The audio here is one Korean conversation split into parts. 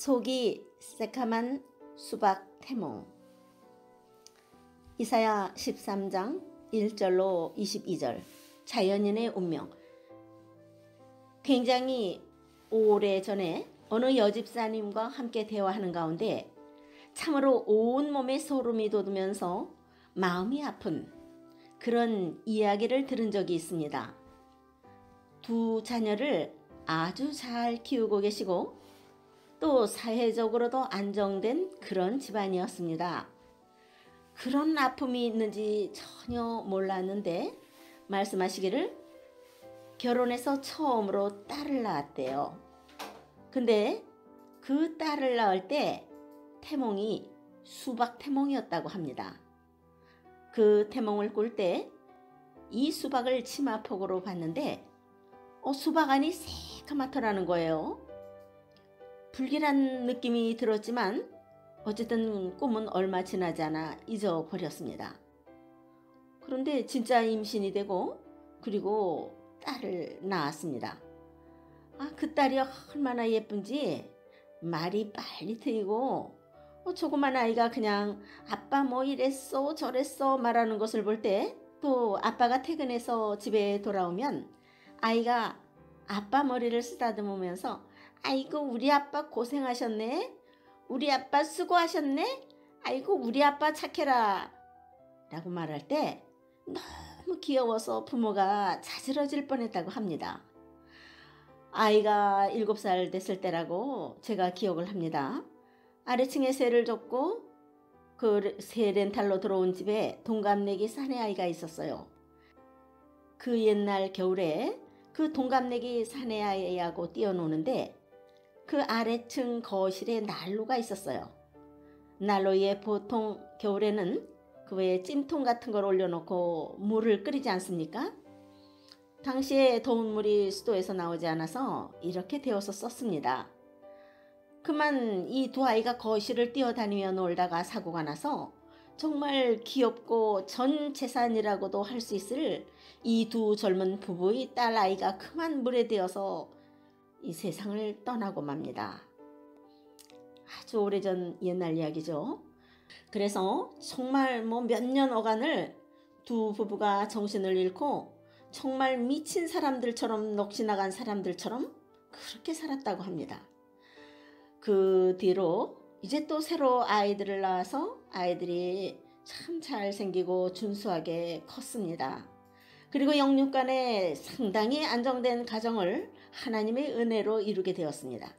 속이 새카만 수박 태몽. 이사야 13장 1절로 22절. 자연인의 운명. 굉장히 오래전에 어느 여집사님과 함께 대화하는 가운데 참으로 온몸에 소름이 돋으면서 마음이 아픈 그런 이야기를 들은 적이 있습니다. 두 자녀를 아주 잘 키우고 계시고 또 사회적으로도 안정된 그런 집안이었습니다. 그런 아픔이 있는지 전혀 몰랐는데 말씀하시기를 결혼해서 처음으로 딸을 낳았대요. 근데 그 딸을 낳을 때 태몽이 수박 태몽이었다고 합니다. 그 태몽을 꿀 때 이 수박을 치마폭으로 봤는데 수박 안이 새카맣더라는 거예요. 불길한 느낌이 들었지만 어쨌든 꿈은 얼마 지나지 않아 잊어버렸습니다. 그런데 진짜 임신이 되고 그리고 딸을 낳았습니다. 그 딸이 얼마나 예쁜지 말이 빨리 트이고 조그만 아이가 그냥 아빠 뭐 이랬어 저랬어 말하는 것을 볼 때 또 아빠가 퇴근해서 집에 돌아오면 아이가 아빠 머리를 쓰다듬으면서 아이고 우리 아빠 고생하셨네. 우리 아빠 수고하셨네. 아이고 우리 아빠 착해라 라고 말할 때 너무 귀여워서 부모가 자지러질 뻔했다고 합니다. 아이가 7살 됐을 때라고 제가 기억을 합니다. 아래층에 세를 줬고 그 새 렌탈로 들어온 집에 동갑내기 사내아이가 있었어요. 그 옛날 겨울에 그 동갑내기 사내아이하고 뛰어노는데 그 아래층 거실에 난로가 있었어요. 난로 위에 보통 겨울에는 그 외에 찜통 같은 걸 올려놓고 물을 끓이지 않습니까? 당시에 더운 물이 수도에서 나오지 않아서 이렇게 데워서 썼습니다. 그만 이 두 아이가 거실을 뛰어다니며 놀다가 사고가 나서 정말 귀엽고 전 재산이라고도 할 수 있을 이 두 젊은 부부의 딸 아이가 그만 물에 데어서 이 세상을 떠나고 맙니다. 아주 오래전 옛날 이야기죠. 그래서 정말 몇 년 어간을 두 부부가 정신을 잃고 정말 미친 사람들처럼 넋이 나간 사람들처럼 그렇게 살았다고 합니다. 그 뒤로 이제 또 새로 아이들을 낳아서 아이들이 참 잘생기고 준수하게 컸습니다. 그리고 영육간에 상당히 안정된 가정을 하나님의 은혜로 이루게 되었습니다.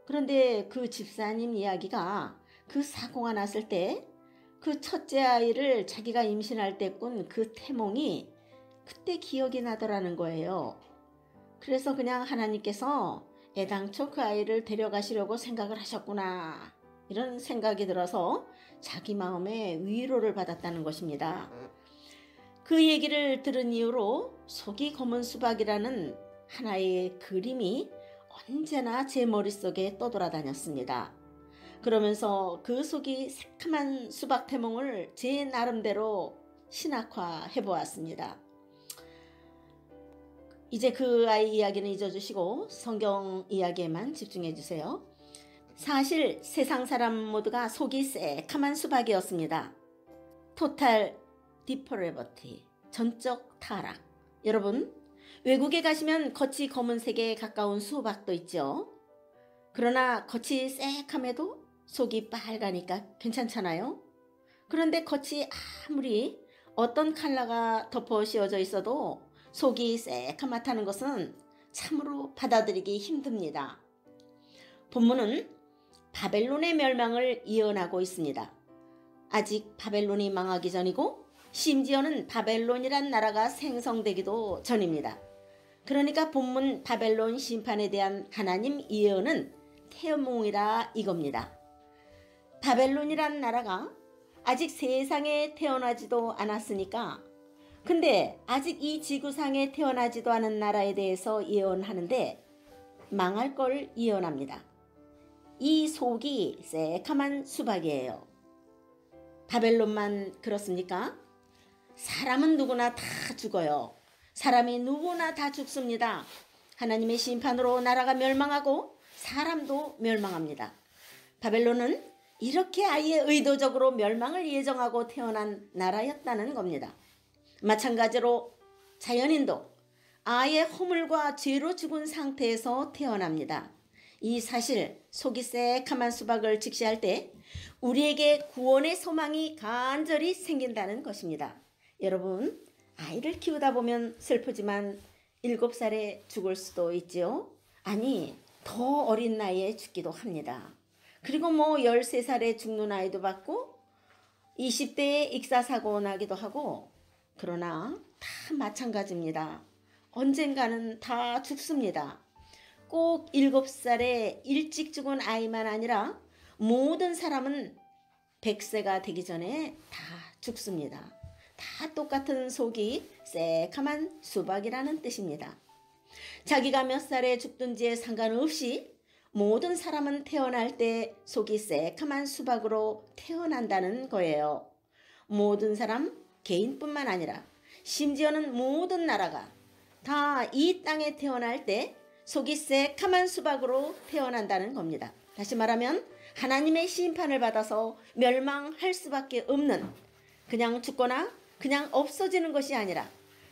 그런데 그 집사님 이야기가 그 사고가 났을 때 그 첫째 아이를 자기가 임신할 때 꾼 그 태몽이 그때 기억이 나더라는 거예요. 그래서 그냥 하나님께서 애당초 그 아이를 데려가시려고 생각을 하셨구나 이런 생각이 들어서 자기 마음에 위로를 받았다는 것입니다. 그 얘기를 들은 이후로 속이 검은 수박이라는 하나의 그림이 언제나 제 머릿속에 떠돌아다녔습니다. 그러면서 그 속이 새카만 수박 태몽을 제 나름대로 신학화해 보았습니다. 이제 그 아이 이야기는 잊어주시고 성경 이야기에만 집중해 주세요. 사실 세상 사람 모두가 속이 새카만 수박이었습니다. 토탈 디퍼레버티, 전적 타락. 여러분, 외국에 가시면 겉이 검은색에 가까운 수박도 있죠. 그러나 겉이 새카매도 속이 빨가니까 괜찮잖아요. 그런데 겉이 아무리 어떤 컬러가 덮어 씌워져 있어도 속이 새카맣다는 것은 참으로 받아들이기 힘듭니다. 본문은 바벨론의 멸망을 예언하고 있습니다. 아직 바벨론이 망하기 전이고 심지어는 바벨론이란 나라가 생성되기도 전입니다. 그러니까 본문 바벨론 심판에 대한 하나님 예언은 태몽이라 이겁니다. 바벨론이란 나라가 아직 세상에 태어나지도 않았으니까 근데 아직 이 지구상에 태어나지도 않은 나라에 대해서 예언하는데 망할 걸 예언합니다. 이 속이 새카만 수박이에요. 바벨론만 그렇습니까? 사람은 누구나 다 죽어요. 사람이 누구나 다 죽습니다. 하나님의 심판으로 나라가 멸망하고 사람도 멸망합니다. 바벨론은 이렇게 아예 의도적으로 멸망을 예정하고 태어난 나라였다는 겁니다. 마찬가지로 자연인도 아예 허물과 죄로 죽은 상태에서 태어납니다. 이 사실, 속이 새카만 수박을 직시할 때 우리에게 구원의 소망이 간절히 생긴다는 것입니다. 여러분, 아이를 키우다 보면 슬프지만 7살에 죽을 수도 있지요. 아니, 더 어린 나이에 죽기도 합니다. 그리고 13살에 죽는 아이도 봤고 20대에 익사사고 나기도 하고, 그러나 다 마찬가지입니다. 언젠가는 다 죽습니다. 꼭 7살에 일찍 죽은 아이만 아니라 모든 사람은 100세가 되기 전에 다 죽습니다. 다 똑같은 속이 새카만 수박이라는 뜻입니다. 자기가 몇 살에 죽든지에 상관없이 모든 사람은 태어날 때 속이 새카만 수박으로 태어난다는 거예요. 모든 사람, 개인뿐만 아니라 심지어는 모든 나라가 다 이 땅에 태어날 때 속이 새카만 수박으로 태어난다는 겁니다. 다시 말하면 하나님의 심판을 받아서 멸망할 수밖에 없는, 그냥 죽거나 그냥 없어지는 것이 아니라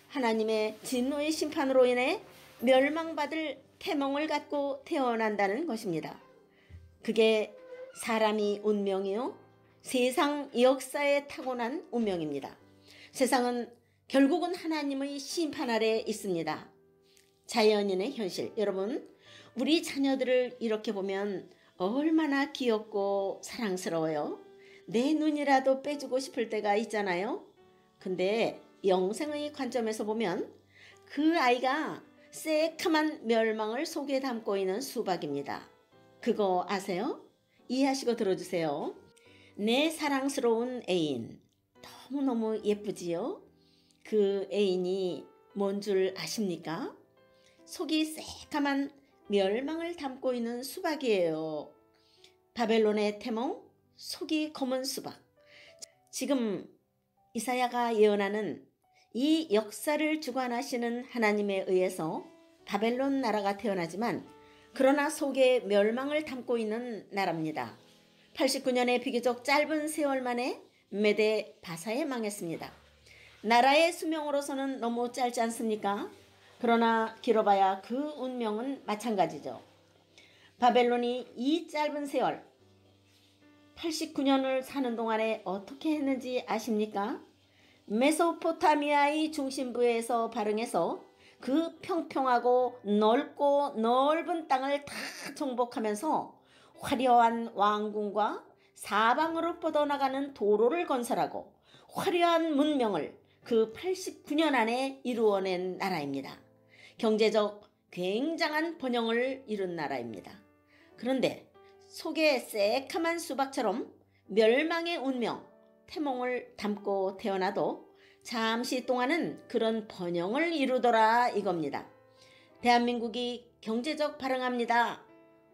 하나님의 진노의 심판으로 인해 멸망받을 태몽을 갖고 태어난다는 것입니다. 그게 사람이 운명이요, 세상 역사에 타고난 운명입니다. 세상은 결국은 하나님의 심판 아래 있습니다. 자연인의 현실. 여러분, 우리 자녀들을 이렇게 보면 얼마나 귀엽고 사랑스러워요. 내 눈이라도 빼주고 싶을 때가 있잖아요. 근데 영생의 관점에서 보면 그 아이가 새카만 멸망을 속에 담고 있는 수박입니다. 그거 아세요? 이해하시고 들어주세요. 내 사랑스러운 애인, 너무너무 예쁘지요? 그 애인이 뭔 줄 아십니까? 속이 새카만 멸망을 담고 있는 수박이에요. 바벨론의 태몽, 속이 검은 수박. 지금 이사야가 예언하는 이 역사를 주관하시는 하나님에 의해서 바벨론 나라가 태어나지만, 그러나 속에 멸망을 담고 있는 나라입니다. 89년의 비교적 짧은 세월 만에 메데 바사에 망했습니다. 나라의 수명으로서는 너무 짧지 않습니까? 그러나 길어봐야 그 운명은 마찬가지죠. 바벨론이 이 짧은 세월 89년을 사는 동안에 어떻게 했는지 아십니까? 메소포타미아의 중심부에서 발흥해서 그 평평하고 넓고 넓은 땅을 다 정복하면서 화려한 왕궁과 사방으로 뻗어나가는 도로를 건설하고 화려한 문명을 그 89년 안에 이루어낸 나라입니다. 경제적 굉장한 번영을 이룬 나라입니다. 그런데 속에 새카만 수박처럼 멸망의 운명, 태몽을 담고 태어나도 잠시 동안은 그런 번영을 이루더라 이겁니다. 대한민국이 경제적 발흥합니다.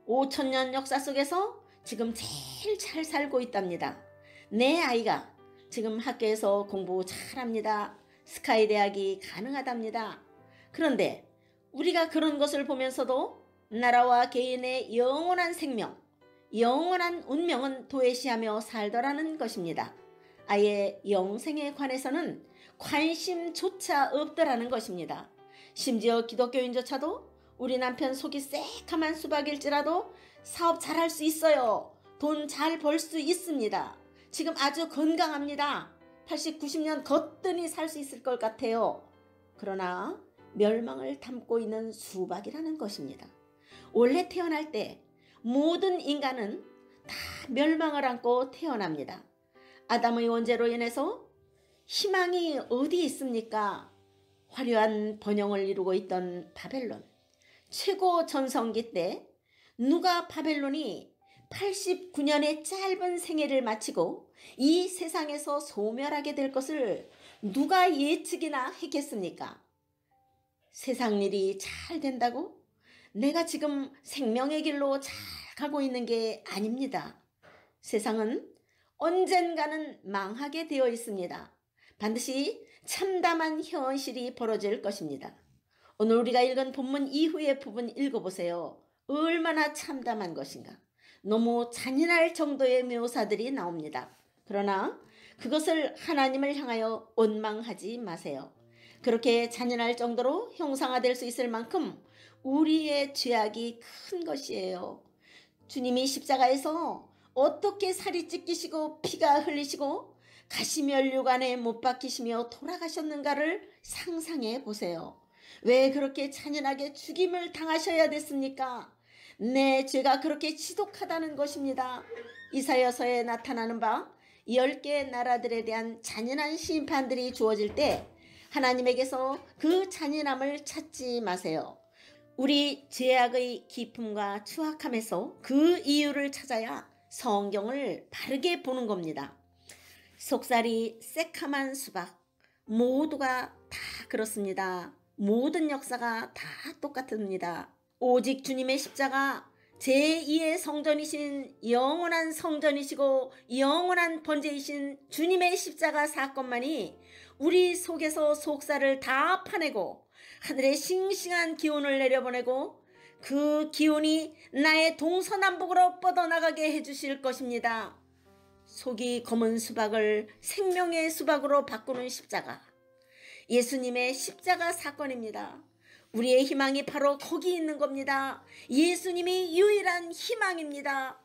5천년 역사 속에서 지금 제일 잘 살고 있답니다. 내 아이가 지금 학교에서 공부 잘합니다. 스카이 대학이 가능하답니다. 그런데 우리가 그런 것을 보면서도 나라와 개인의 영원한 생명, 영원한 운명은 도외시하며 살더라는 것입니다. 아예 영생에 관해서는 관심조차 없더라는 것입니다. 심지어 기독교인조차도 우리 남편 속이 새카만 수박일지라도 사업 잘할 수 있어요. 돈 잘 벌 수 있습니다. 지금 아주 건강합니다. 80, 90년 거뜬히 살 수 있을 것 같아요. 그러나 멸망을 담고 있는 수박이라는 것입니다. 원래 태어날 때 모든 인간은 다 멸망을 안고 태어납니다. 아담의 원죄로 인해서 희망이 어디 있습니까? 화려한 번영을 이루고 있던 바벨론. 최고 전성기 때 누가 바벨론이 89년의 짧은 생애를 마치고 이 세상에서 소멸하게 될 것을 누가 예측이나 했겠습니까? 세상 일이 잘 된다고? 내가 지금 생명의 길로 잘 가고 있는 게 아닙니다. 세상은 언젠가는 망하게 되어 있습니다. 반드시 참담한 현실이 벌어질 것입니다. 오늘 우리가 읽은 본문 이후의 부분 읽어보세요. 얼마나 참담한 것인가. 너무 잔인할 정도의 묘사들이 나옵니다. 그러나 그것을 하나님을 향하여 원망하지 마세요. 그렇게 잔인할 정도로 형상화될 수 있을 만큼 우리의 죄악이 큰 것이에요. 주님이 십자가에서 어떻게 살이 찢기시고 피가 흘리시고 가시면류관에 못 박히시며 돌아가셨는가를 상상해 보세요. 왜 그렇게 잔인하게 죽임을 당하셔야 됐습니까? 내 죄가 그렇게 지독하다는 것입니다. 이사야서에 나타나는 바 10개의 나라들에 대한 잔인한 심판들이 주어질 때 하나님에게서 그 잔인함을 찾지 마세요. 우리 죄악의 깊음과 추악함에서 그 이유를 찾아야 성경을 바르게 보는 겁니다. 속살이 새카만 수박, 모두가 다 그렇습니다. 모든 역사가 다 똑같습니다. 오직 주님의 십자가, 제2의 성전이신 영원한 성전이시고 영원한 번제이신 주님의 십자가 사건만이 우리 속에서 속살을 다 파내고 하늘에 싱싱한 기운을 내려보내고 그 기운이 나의 동서남북으로 뻗어나가게 해주실 것입니다. 속이 검은 수박을 생명의 수박으로 바꾸는 십자가, 예수님의 십자가 사건입니다. 우리의 희망이 바로 거기 있는 겁니다. 예수님이 유일한 희망입니다.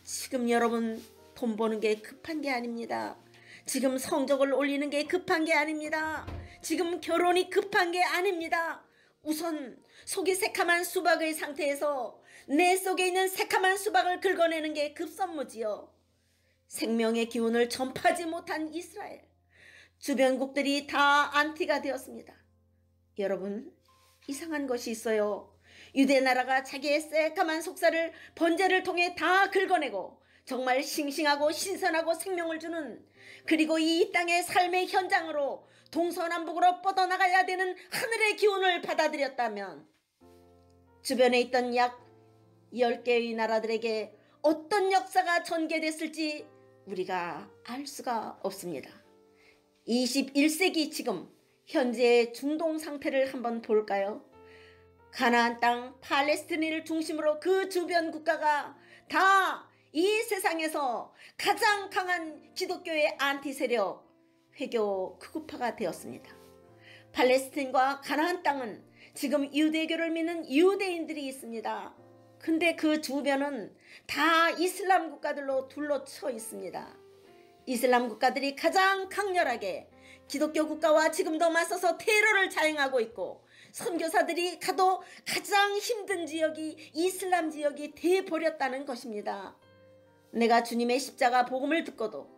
지금 여러분 돈 버는 게 급한 게 아닙니다. 지금 성적을 올리는 게 급한 게 아닙니다. 지금 결혼이 급한 게 아닙니다. 우선 속이 새카만 수박의 상태에서 내 속에 있는 새카만 수박을 긁어내는 게 급선무지요. 생명의 기운을 전파하지 못한 이스라엘, 주변국들이 다 안티가 되었습니다. 여러분, 이상한 것이 있어요. 유대 나라가 자기의 새까만 속살을 번제를 통해 다 긁어내고 정말 싱싱하고 신선하고 생명을 주는, 그리고 이 땅의 삶의 현장으로 동서남북으로 뻗어나가야 되는 하늘의 기운을 받아들였다면 주변에 있던 약 10개의 나라들에게 어떤 역사가 전개됐을지 우리가 알 수가 없습니다. 21세기 지금 현재의 중동 상태를 한번 볼까요? 가나안 땅 팔레스틴을 중심으로 그 주변 국가가 다 이 세상에서 가장 강한 기독교의 안티 세력, 회교 극우파가 되었습니다. 팔레스틴과 가나안 땅은 지금 유대교를 믿는 유대인들이 있습니다. 근데 그 주변은 다 이슬람 국가들로 둘러쳐 있습니다. 이슬람 국가들이 가장 강렬하게 기독교 국가와 지금도 맞서서 테러를 자행하고 있고, 선교사들이 가도 가장 힘든 지역이 이슬람 지역이 돼버렸다는 것입니다. 내가 주님의 십자가 복음을 듣고도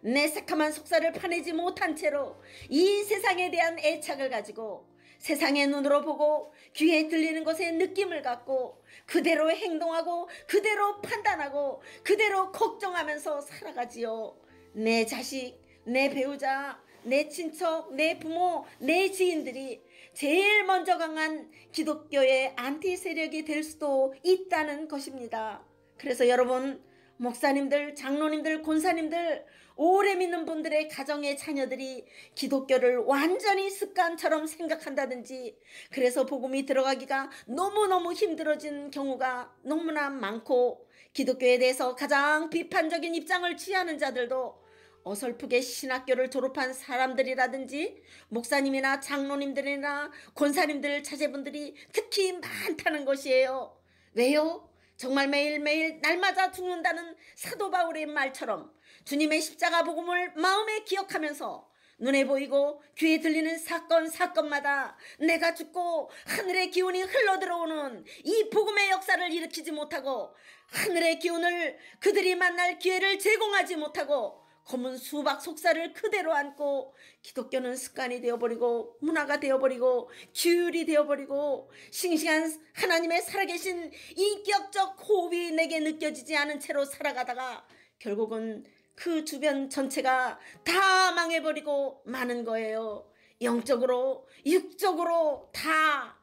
내 새카만 속살을 파내지 못한 채로 이 세상에 대한 애착을 가지고 세상의 눈으로 보고 귀에 들리는 것에 느낌을 갖고 그대로 행동하고 그대로 판단하고 그대로 걱정하면서 살아가지요. 내 자식, 내 배우자, 내 친척, 내 부모, 내 지인들이 제일 먼저 강한 기독교의 안티 세력이 될 수도 있다는 것입니다. 그래서 여러분, 목사님들, 장로님들, 권사님들, 오래 믿는 분들의 가정의 자녀들이 기독교를 완전히 습관처럼 생각한다든지, 그래서 복음이 들어가기가 너무너무 힘들어진 경우가 너무나 많고, 기독교에 대해서 가장 비판적인 입장을 취하는 자들도 어설프게 신학교를 졸업한 사람들이라든지 목사님이나 장로님들이나 권사님들 자제분들이 특히 많다는 것이에요. 왜요? 정말 매일매일 날마다 죽는다는 사도 바울의 말처럼 주님의 십자가 복음을 마음에 기억하면서 눈에 보이고 귀에 들리는 사건마다 내가 죽고 하늘의 기운이 흘러들어오는 이 복음의 역사를 일으키지 못하고 하늘의 기운을 그들이 만날 기회를 제공하지 못하고 검은 수박 속살을 그대로 안고 기독교는 습관이 되어버리고 문화가 되어버리고 규율이 되어버리고 싱싱한 하나님의 살아계신 인격적 호흡이 내게 느껴지지 않은 채로 살아가다가 결국은 그 주변 전체가 다 망해버리고 마는 거예요. 영적으로 육적으로 다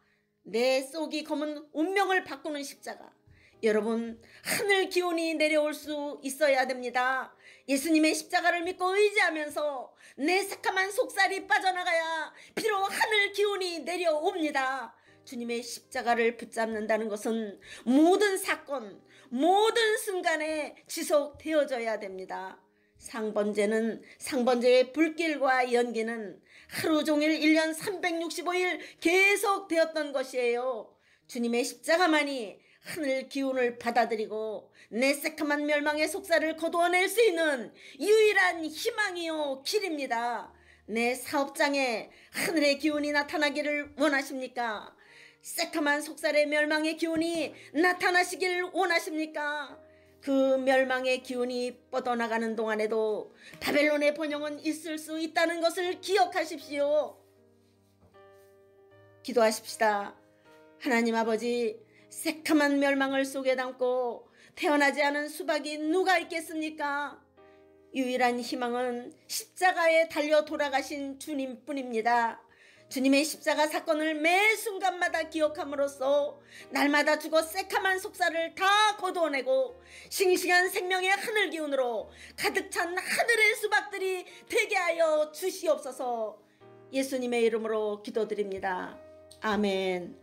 내 속이 검은 운명을 바꾸는 십자가. 여러분, 하늘 기운이 내려올 수 있어야 됩니다. 예수님의 십자가를 믿고 의지하면서 내 새카만 속살이 빠져나가야 비록 하늘 기운이 내려옵니다. 주님의 십자가를 붙잡는다는 것은 모든 사건, 모든 순간에 지속되어져야 됩니다. 상번제의 불길과 연기는 하루 종일 1년 365일 계속되었던 것이에요. 주님의 십자가만이 하늘 기운을 받아들이고 내 새카만 멸망의 속살을 거두어낼 수 있는 유일한 희망이요 길입니다. 내 사업장에 하늘의 기운이 나타나기를 원하십니까? 새카만 속살의 멸망의 기운이 나타나시길 원하십니까? 그 멸망의 기운이 뻗어나가는 동안에도 바벨론의 번영은 있을 수 있다는 것을 기억하십시오. 기도하십시다. 하나님 아버지, 새카만 멸망을 속에 담고 태어나지 않은 수박이 누가 있겠습니까? 유일한 희망은 십자가에 달려 돌아가신 주님뿐입니다. 주님의 십자가 사건을 매 순간마다 기억함으로써 날마다 죽어 새카만 속살을 다 거두어내고 싱싱한 생명의 하늘 기운으로 가득 찬 하늘의 수박들이 되게 하여 주시옵소서. 예수님의 이름으로 기도드립니다. 아멘.